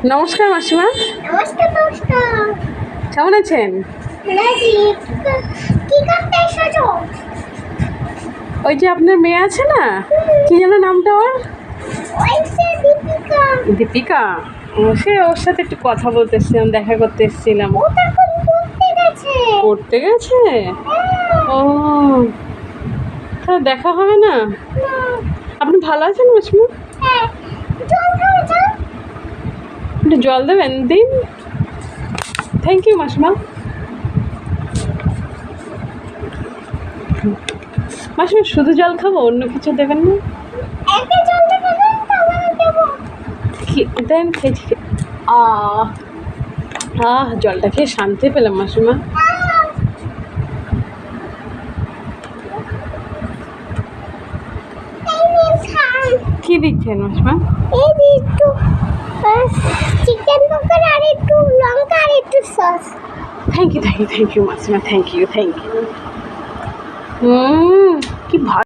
নমস্কার মাসিমা। নমস্কার নমস্কার। কেমন আছেন? কি করতে এসেছো? ওই যে আপনার মেয়ে আছে না, কি যেন নামটা ওর? ওই যে দীপিকা। দীপিকা। সে ওর সাথে একটু কথা বলতে এসেছিলাম, দেখা করতে এসেছিলাম। ও তো এখন পড়তে গেছে। পড়তে গেছে? ও, তা দেখা হবে না? না। আপনি ভালো আছেন মাসিমা? হ্যাঁ, জল খাওয়া যাও। একটু জল দেবেন, দিন। থ্যাংক ইউ মাসিমা। মাসিমা শুধু জল খাবো, অন্য কিছু দেবেন না? একটা জল দেবে না, তাহলে দেবো। কি দেন? খেয়েছি। জলটা খেয়ে শান্তি পেলাম মাসিমা। কি দিচ্ছেন মাসিমা? এই যে একটু চিকেন পকোড়া আর একটু লঙ্কা আর একটু সস। থ্যাংক ইউ মাসিমা, থ্যাংক ইউ। কি ভালো।